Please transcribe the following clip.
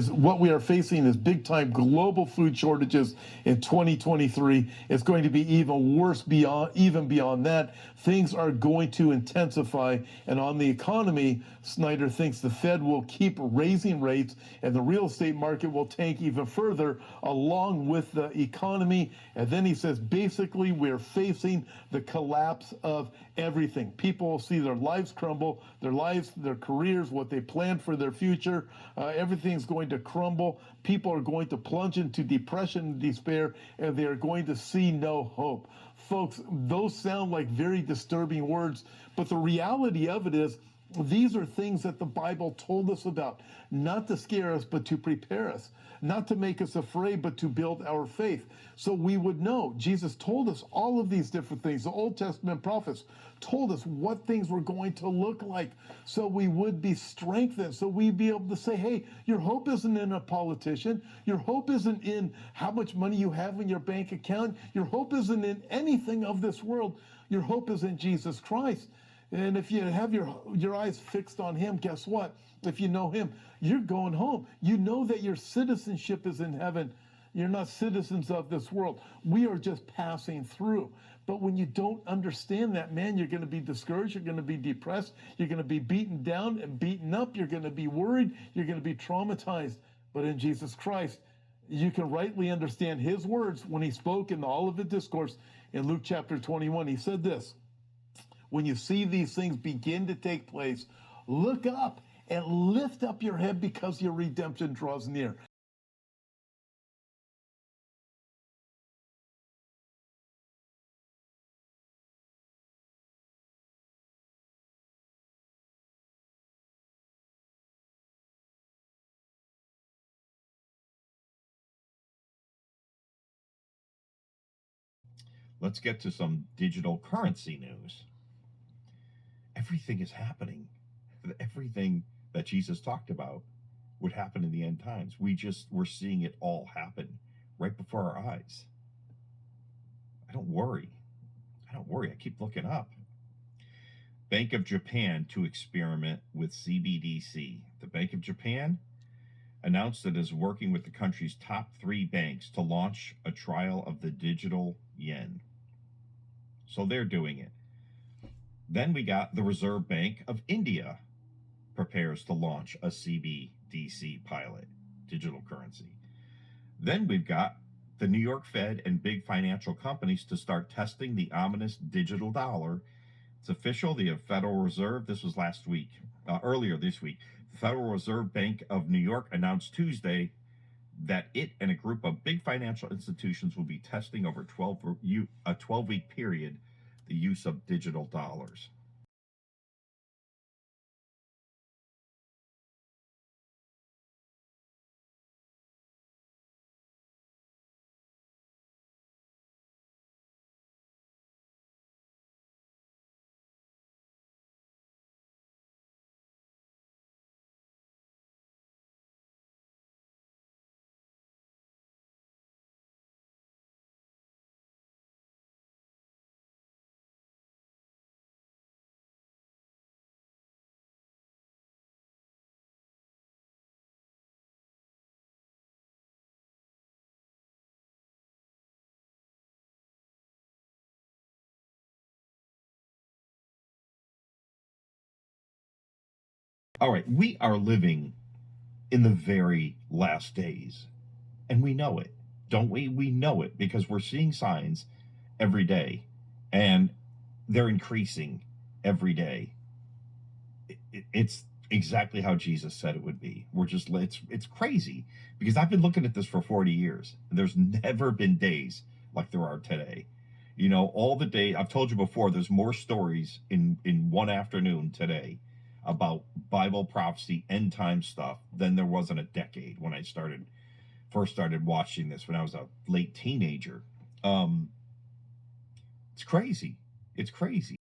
what we are facing is big time global food shortages in 2023. It's going to be even worse beyond that. Things are going to intensify. And on the economy, Snyder thinks the Fed will keep raising rates and the real estate market will tank even further along with the economy. And then he says, basically, we're facing the collapse of everything. People will see their lives crumble, their careers, what they planned for their future. Everything's going to crumble. People are going to plunge into depression and despair, and they are going to see no hope. Folks, those sound like very disturbing words, but the reality of it is these are things that the Bible told us about, not to scare us, but to prepare us, not to make us afraid, but to build our faith. So we would know. Jesus told us all of these different things. The Old Testament prophets told us what things were going to look like, so we would be strengthened, so we'd be able to say, hey, your hope isn't in a politician. Your hope isn't in how much money you have in your bank account. Your hope isn't in anything of this world. Your hope is in Jesus Christ. And if you have your eyes fixed on him, guess what? If you know him, you're going home. You know that your citizenship is in heaven. You're not citizens of this world. We are just passing through. But when you don't understand that, man, you're going to be discouraged. You're going to be depressed. You're going to be beaten down and beaten up. You're going to be worried. You're going to be traumatized. But in Jesus Christ, you can rightly understand his words when he spoke in the Olivet Discourse in Luke chapter 21. He said this: when you see these things begin to take place, look up and lift up your head because your redemption draws near. Let's get to some digital currency news. Everything is happening. Everything that Jesus talked about would happen in the end times. We're seeing it all happen right before our eyes. I don't worry. I keep looking up. Bank of Japan to experiment with CBDC. The Bank of Japan announced that it is working with the country's top 3 banks to launch a trial of the digital yen. So they're doing it. Then we got the Reserve Bank of India prepares to launch a CBDC pilot, digital currency. Then we've got the New York Fed and big financial companies to start testing the ominous digital dollar. It's official. The Federal Reserve, this was earlier this week, the Federal Reserve Bank of New York announced Tuesday that it and a group of big financial institutions will be testing over a 12-week period the use of digital dollars. All right, we are living in the very last days, and we know it, don't we? We know it because we're seeing signs every day, and they're increasing every day. It's exactly how Jesus said it would be. It's crazy because I've been looking at this for 40 years. And there's never been days like there are today. You know, all the day I've told you before, there's more stories in one afternoon today about Bible prophecy, end time stuff than there was in a decade when I first started watching this when I was a late teenager. It's crazy. It's crazy.